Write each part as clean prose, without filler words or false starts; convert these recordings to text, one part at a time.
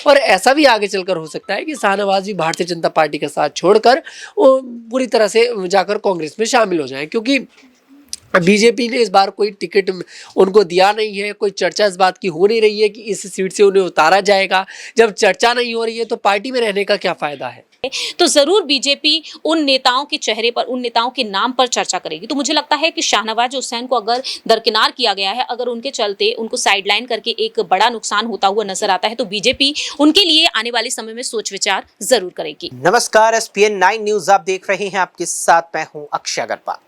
और ऐसा भी आगे चलकर हो सकता है कि शाहनवाज भी भारतीय जनता पार्टी का साथ छोड़कर वो पूरी तरह से जाकर कांग्रेस में शामिल हो जाएं, क्योंकि बीजेपी ने इस बार कोई टिकट उनको दिया नहीं है। कोई चर्चा इस बात की हो नहीं रही है कि इस सीट से उन्हें उतारा जाएगा। जब चर्चा नहीं हो रही है तो पार्टी में रहने का क्या फायदा है। तो जरूर बीजेपी उन नेताओं के चेहरे पर, उन नेताओं के नाम पर चर्चा करेगी। तो मुझे लगता है कि शाहनवाज हुसैन को अगर दरकिनार किया गया है, अगर उनके चलते उनको साइडलाइन करके एक बड़ा नुकसान होता हुआ नजर आता है, तो बीजेपी उनके लिए आने वाले समय में सोच विचार जरूर करेगी। नमस्कार, SPN 9 न्यूज आप देख रहे हैं। आपके साथ मैं हूं अक्षय अग्रवाल।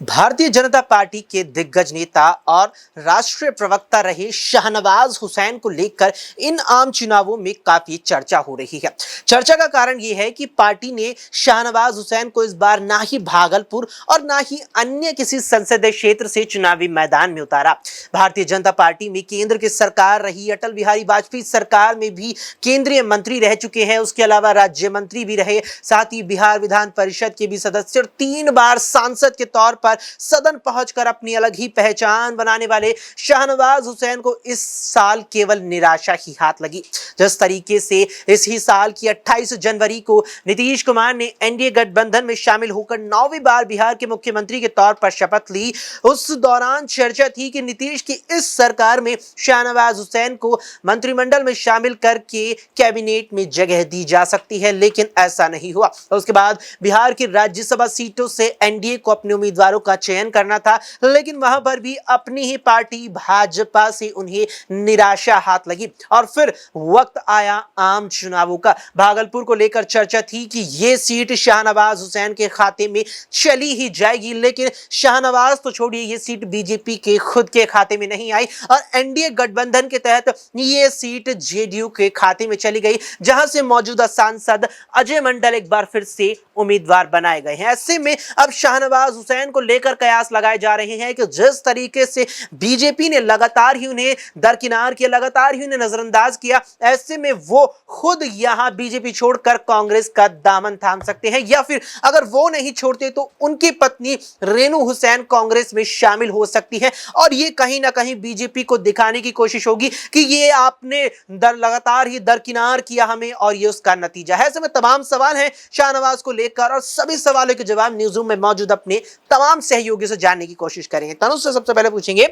भारतीय जनता पार्टी के दिग्गज नेता और राष्ट्रीय प्रवक्ता रहे शाहनवाज हुसैन को लेकर इन आम चुनावों में काफी चर्चा हो रही है। चर्चा का कारण यह है कि पार्टी ने शाहनवाज हुसैन को इस बार ना ही भागलपुर और ना ही अन्य किसी संसदीय क्षेत्र से चुनावी मैदान में उतारा। भारतीय जनता पार्टी में केंद्र की सरकार रही, अटल बिहारी वाजपेयी सरकार में भी केंद्रीय मंत्री रह चुके हैं, उसके अलावा राज्य मंत्री भी रहे, साथ ही बिहार विधान परिषद के भी सदस्य और 3 बार सांसद के तौर पर सदन पहुंचकर अपनी अलग ही पहचान बनाने वाले शाहनवाज हुसैन को इस साल केवल निराशा ही हाथ लगी। जिस तरीके से इस ही साल की 28 जनवरी को नीतीश कुमार ने एनडीए गठबंधन में शामिल होकर 9वीं बार बिहार के मुख्यमंत्री के तौर पर शपथ ली, उस दौरान चर्चा थी कि नीतीश की इस सरकार में शाहनवाज हुसैन को मंत्रिमंडल में शामिल करके कैबिनेट में जगह दी जा सकती है, लेकिन ऐसा नहीं हुआ। उसके बाद बिहार की राज्यसभा सीटों से एनडीए को अपने उम्मीदवारों का चयन करना था, लेकिन वहां पर भी अपनी ही पार्टी भाजपा से उन्हें निराशा हाथ लगी। और फिर वक्त आया आम चुनावों का। भागलपुर को लेकर चर्चा थी कि यह सीट शाहनवाज हुसैन के खाते में चली ही जाएगी, लेकिन शाहनवाज तो छोड़िए, यह सीट बीजेपी के खुद के खाते में नहीं आई और एनडीए गठबंधन के तहत यह सीट जेडीयू के खाते में चली गई, जहां से मौजूदा सांसद अजय मंडल एक बार फिर से उम्मीदवार बनाए गए हैं। ऐसे में अब शाहनवाज हुसैन को लेकर कयास लगाए जा रहे हैं कि जिस तरीके से बीजेपी ने लगातार ही उन्हें दरकिनार किया, लगातार ही उन्हें नजरअंदाज किया, ऐसे में वो खुद यहां बीजेपी छोड़कर कांग्रेस का दामन थाम सकते हैं, या फिर अगर वो नहीं छोड़ते तो उनकी पत्नी रेणु हुसैन कांग्रेस में शामिल हो सकती है। और ये कहीं ना कहीं बीजेपी को दिखाने की कोशिश होगी कि ये आपने लगातार ही दरकिनार किया हमें और ये उसका नतीजा है। ऐसे में तमाम सवाल हैं शाहनवाज को लेकर और सभी सवालों के जवाब न्यूज़ रूम में मौजूद अपने तमाम सहयोगियों से जानने की कोशिश करेंगे। तनुज से सबसे पहले पूछेंगे,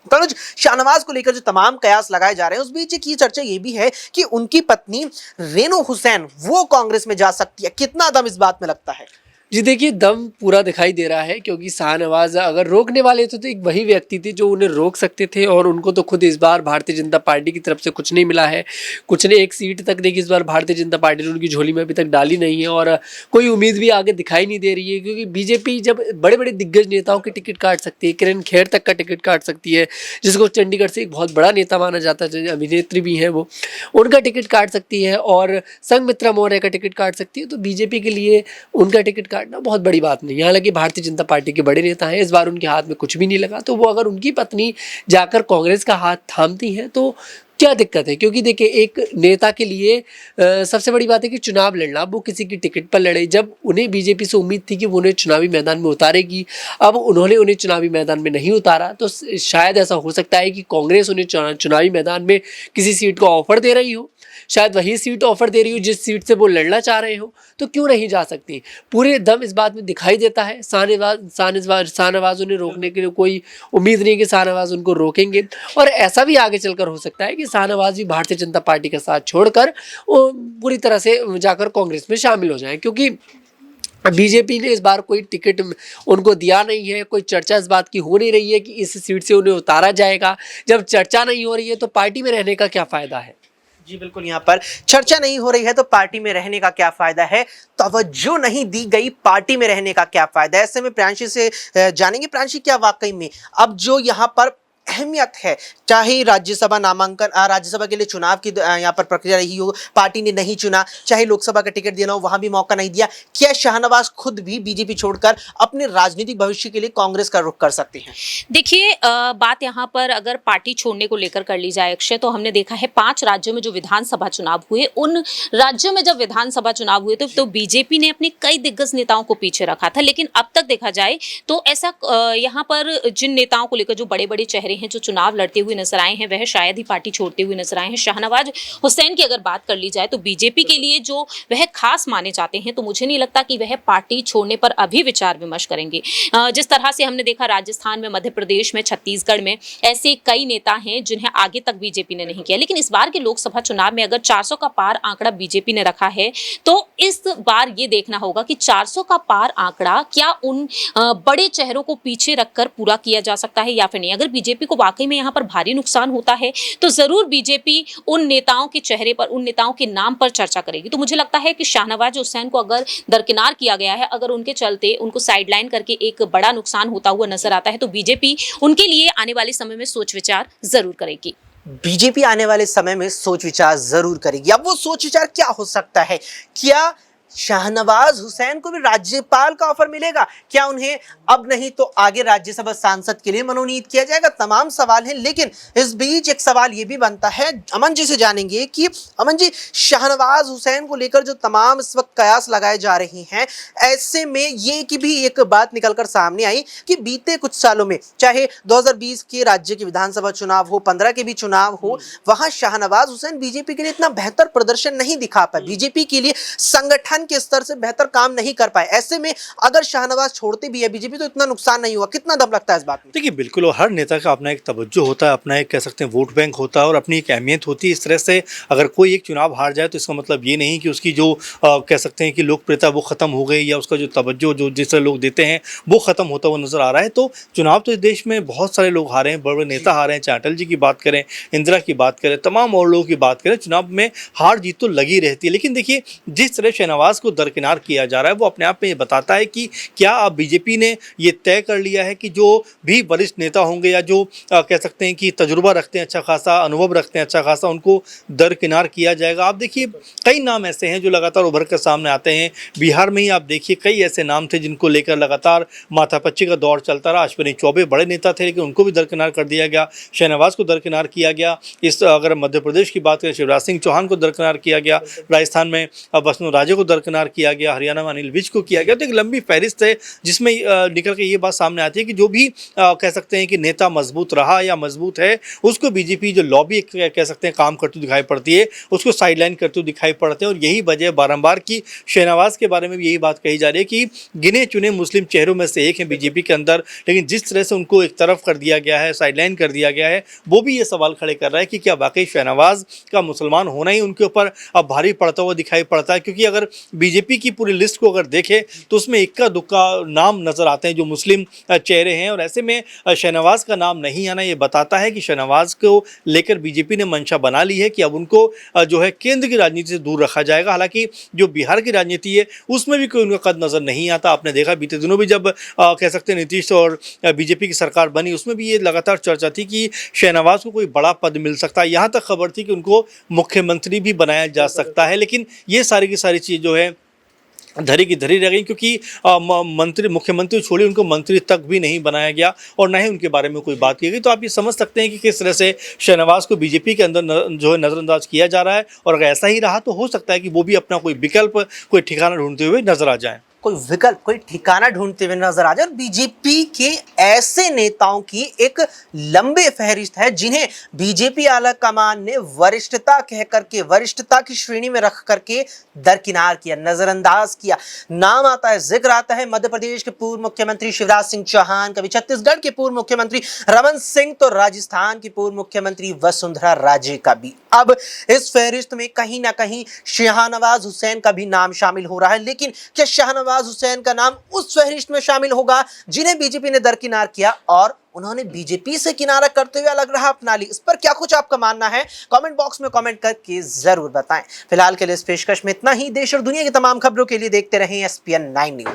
तनुज, शाहनवाज को लेकर जो तमाम कयास लगाए जा रहे हैं, उस बीच की चर्चा ये भी है कि उनकी पत्नी रेणु हुसैन वो कांग्रेस में जा सकती है। कितना दम इस बात में लगता है? जी देखिए, दम पूरा दिखाई दे रहा है, क्योंकि शाहनवाज अगर रोकने वाले थे तो एक वही व्यक्ति थे जो उन्हें रोक सकते थे, और उनको तो खुद इस बार भारतीय जनता पार्टी की तरफ से कुछ नहीं मिला है। कुछ ने एक सीट तक देखी इस बार भारतीय जनता पार्टी ने उनकी झोली में अभी तक डाली नहीं है, और कोई उम्मीद भी आगे दिखाई नहीं दे रही है, क्योंकि बीजेपी जब बड़े बड़े दिग्गज नेताओं की टिकट काट सकती है, किरण खेर तक का टिकट काट सकती है, जिसको चंडीगढ़ से एक बहुत बड़ा नेता माना जाता है, अभिनेत्री भी हैं वो, उनका टिकट काट सकती है, और संघमित्रा मौर्य का टिकट काट सकती है, तो बीजेपी के लिए उनका टिकट काटना बहुत बड़ी बात नहीं है। हालांकि भारतीय जनता पार्टी के बड़े नेता हैं, इस बार उनके हाथ में कुछ भी नहीं लगा, तो वो अगर उनकी पत्नी जाकर कांग्रेस का हाथ थामती हैं तो क्या दिक्कत है। क्योंकि देखिए, एक नेता के लिए सबसे बड़ी बात है कि चुनाव लड़ना। वो किसी की टिकट पर लड़े, जब उन्हें बीजेपी से उम्मीद थी कि वो उन्हें चुनावी मैदान में उतारेगी, अब उन्होंने उन्हें चुनावी मैदान में नहीं उतारा, तो शायद ऐसा हो सकता है कि कांग्रेस उन्हें चुनावी मैदान में किसी सीट को ऑफर दे रही हो, शायद वही सीट ऑफर दे रही हो जिस सीट से वो लड़ना चाह रहे हो, तो क्यों नहीं जा सकती। पूरे दम इस बात में दिखाई देता है। शाहनवाज उन्हें रोकने के लिए कोई उम्मीद नहीं कि शाहनवाज उनको रोकेंगे, और ऐसा भी आगे चलकर हो सकता है कि शाहनवाज भी भारतीय जनता पार्टी का साथ छोड़कर वो पूरी तरह से जाकर कांग्रेस में शामिल हो जाएं, क्योंकि बीजेपी ने इस बार कोई टिकट उनको दिया नहीं है। कोई चर्चा इस बात की हो नहीं रही है कि इस सीट से उन्हें उतारा जाएगा। जब चर्चा नहीं हो रही है तो पार्टी में रहने का क्या फायदा है। जी बिल्कुल, यहाँ पर चर्चा नहीं हो रही है तो पार्टी में रहने का क्या फायदा है, तवज्जो नहीं दी गई पार्टी में रहने का क्या फायदा है। ऐसे में प्रांशी से जानेंगे, प्रांशी क्या वाकई में अब जो यहाँ पर अहमियत है, चाहे राज्यसभा नामांकन राज्यसभा के लिए चुनाव की यहाँ पर प्रक्रिया रही हो, पार्टी ने नहीं चुना, चाहे लोकसभा का टिकट देना हो वहां भी मौका नहीं दिया, क्या शाहनवाज खुद भी बीजेपी छोड़कर अपने राजनीतिक भविष्य के लिए कांग्रेस का रुख कर सकते हैं? देखिए, बात यहाँ पर अगर पार्टी छोड़ने को लेकर कर ली जाए अक्षय, तो हमने देखा है 5 राज्यों में जो विधानसभा चुनाव हुए, उन राज्यों में जब विधानसभा चुनाव हुए तो बीजेपी ने अपने कई दिग्गज नेताओं को पीछे रखा था। लेकिन अब तक देखा जाए तो ऐसा यहाँ पर जिन नेताओं को लेकर जो बड़े बड़े चेहरे रहे हैं जो चुनाव लड़ते हुए नजर आए हैं वह शायद ही पार्टी छोड़ते हुए नजर आए हैं। शाहनवाज हुसैन की अगर बात कर ली जाए तो बीजेपी के लिए जो वह खास माने जाते हैं, तो मुझे नहीं लगता कि वह पार्टी छोड़ने पर अभी विचार विमर्श करेंगे। जिस तरह से हमने देखा राजस्थान में, मध्य प्रदेश में, छत्तीसगढ़ में ऐसे कई नेता हैं जिन्हें आगे तक बीजेपी ने नहीं किया। लेकिन इस बार के लोकसभा चुनाव में अगर 400 का पार आंकड़ा बीजेपी ने रखा है तो इस बार ये देखना होगा कि 400 का पार आंकड़ा क्या उन बड़े चेहरों को पीछे रखकर पूरा किया जा सकता है या फिर नहीं। अगर बीजेपी को वाकई में यहाँ पर भारी नुकसान होता है तो जरूर बीजेपी उन नेताओं के चेहरे पर, उन नेताओं के नाम पर चर्चा करेगी। तो मुझे लगता है कि शाहनवाज हुसैन को अगर दरकिनार किया गया है, अगर उनके चलते उनको साइडलाइन करके एक बड़ा नुकसान होता हुआ नजर आता है, तो बीजेपी उनके लिए आने वाले समय में सोच विचार जरूर करेगी। बीजेपी आने वाले समय में सोच विचार जरूर करेगी। अब वो सोच विचार क्या हो सकता है? क्या शाहनवाज हुसैन को भी राज्यपाल का ऑफर मिलेगा? क्या उन्हें अब नहीं तो आगे राज्यसभा सांसद के लिए मनोनीत किया जाएगा? तमाम सवाल हैं, लेकिन इस बीच एक सवाल ये भी बनता है, अमन जी से जानेंगे कि अमन जी, शाहनवाज हुसैन को लेकर जो तमाम इस वक्त कयास लगाए जा रहे हैं, ऐसे में ये की भी एक बात निकलकर सामने आई कि बीते कुछ सालों में, चाहे 2020 के राज्य के विधानसभा चुनाव हो, 15 के भी चुनाव हो, वहां शाहनवाज हुसैन बीजेपी के लिए इतना बेहतर प्रदर्शन नहीं दिखा पाए, बीजेपी के लिए संगठन के स्तर से बेहतर काम नहीं कर पाए। ऐसे में अगर शाहनवाज छोड़ते भी है बीजेपी तो इतना नुकसान नहीं हुआ। कितना दम लगता है इस बात में? देखिए, बिल्कुल, और हर नेता का अपना एक तवज्जो होता है, अपना एक कह सकते हैं वोट बैंक होता है और अपनी एक अहमियत होती है। इस तरह से अगर कोई एक चुनाव हार जाए तो इसका मतलब ये नहीं कि उसकी जो कह सकते हैं कि लोकप्रियता वो खत्म हो गई या उसका जो तवज्जो जो जिस तरह लोग देते हैं वो खत्म होता हुआ नजर आ रहा है। तो चुनाव तो इस देश में बहुत सारे लोग हारे हैं, बड़े बड़े नेता हारे हैं, चाहे अटल जी की बात करें, इंदिरा की बात करें, तमाम और लोगों की बात करें, चुनाव में हार जीत तो लगी रहती है। लेकिन देखिए, जिस तरह शाहनवाज को दरकिनार किया जा रहा है वो अपने आप में ये बताता है कि क्या अब बीजेपी ने ये तय कर लिया है कि जो भी वरिष्ठ नेता होंगे या जो कह सकते हैं कि तजुर्बा रखते हैं, अच्छा खासा अनुभव रखते हैं, अच्छा खासा, उनको दरकिनार किया जाएगा। आप देखिए, कई नाम ऐसे हैं जो लगातार उभर कर सामने आते हैं। बिहार में ही आप देखिए कई ऐसे नाम थे जिनको लेकर लगातार माथापच्ची का दौर चलता रहा। अश्विनी चौबे बड़े नेता थे लेकिन उनको भी दरकिनार कर दिया गया, शाहनवाज को दरकिनार किया गया। इस अगर मध्य प्रदेश की बात करें, शिवराज सिंह चौहान को दरकिनार किया गया, राजस्थान में वसुंधरा राजे को दरकिनार किया गया, हरियाणा में अनिल विज को किया गया। तो एक लंबी फहरिस्त है जिसमें निकल के ये बात सामने आती है कि जो भी कह सकते हैं कि नेता मजबूत रहा या मजबूत है, उसको बीजेपी जो लॉबी कह सकते हैं काम करती दिखाई पड़ती है, उसको साइडलाइन करते हुए दिखाई पड़ते हैं। और यही वजह बारंबार की शाहनवाज के बारे में भी यही बात कही जा रही है कि गिने चुने मुस्लिम चेहरों में से एक है बीजेपी के अंदर, लेकिन जिस तरह से उनको एक तरफ कर दिया गया है, साइडलाइन कर दिया गया है, वो भी ये सवाल खड़े कर रहा है कि क्या वाकई शाहनवाज का मुसलमान होना ही उनके ऊपर अब भारी पड़ता हुआ दिखाई पड़ता है। क्योंकि अगर बीजेपी की पूरी लिस्ट को अगर देखें तो उसमें इक्का दुक्का नाम नजर आते हैं जो मुस्लिम चेहरे हैं, और ऐसे में शाहनवाज का नाम नहीं आना ये बताता है कि शाहनवाज को लेकर बीजेपी ने मंशा बना ली है कि अब उनको जो है केंद्र की राजनीति से दूर रखा जाएगा। हालांकि जो बिहार की राजनीति है उसमें भी कोई उनका कद नजर नहीं आता। आपने देखा बीते दिनों भी जब कह सकते हैं नीतीश और बीजेपी की सरकार बनी, उसमें भी ये लगातार चर्चा थी कि शाहनवाज को कोई बड़ा पद मिल सकता है, यहाँ तक खबर थी कि उनको मुख्यमंत्री भी बनाया जा सकता है। लेकिन ये सारी की सारी चीज़ जो है धरी की धरी रह गई, क्योंकि मुख्यमंत्री छोड़िए, उनको मंत्री तक भी नहीं बनाया गया और ना ही उनके बारे में कोई बात की गई। तो आप ये समझ सकते हैं कि किस तरह से शाहनवाज को बीजेपी के अंदर जो है नज़रअंदाज किया जा रहा है। और अगर ऐसा ही रहा तो हो सकता है कि वो भी अपना कोई विकल्प, कोई ठिकाना ढूंढते हुए नजर आ जाए, कोई विकल्प, कोई ठिकाना ढूंढते हुए नजर आ जाए। और बीजेपी के ऐसे नेताओं की एक लंबे फहरिस्त है जिन्हें बीजेपी आला कमान ने वरिष्ठता कह करके, वरिष्ठता की श्रेणी में रख करके दरकिनार किया, नजरअंदाज किया। नाम आता है, जिक्र आता है मध्य प्रदेश के पूर्व मुख्यमंत्री शिवराज सिंह चौहान, कभी छत्तीसगढ़ के पूर्व मुख्यमंत्री रमन सिंह, तो राजस्थान की पूर्व मुख्यमंत्री वसुंधरा राजे का भी। अब इस फहरिस्त में कहीं ना कहीं शाहनवाज हुसैन का भी नाम शामिल हो रहा है। लेकिन क्या शाहनवाज हुसैन का नाम उस फहरिस्त में शामिल होगा जिन्हें बीजेपी ने दरकिनार किया और उन्होंने बीजेपी से किनारा करते हुए अलग राह अपना ली? इस पर क्या कुछ आपका मानना है? कमेंट बॉक्स में कमेंट करके जरूर बताएं। फिलहाल के लिए इस पेशकश में इतना ही। देश और दुनिया की तमाम खबरों के लिए देखते रहें SPN 9 न्यूज।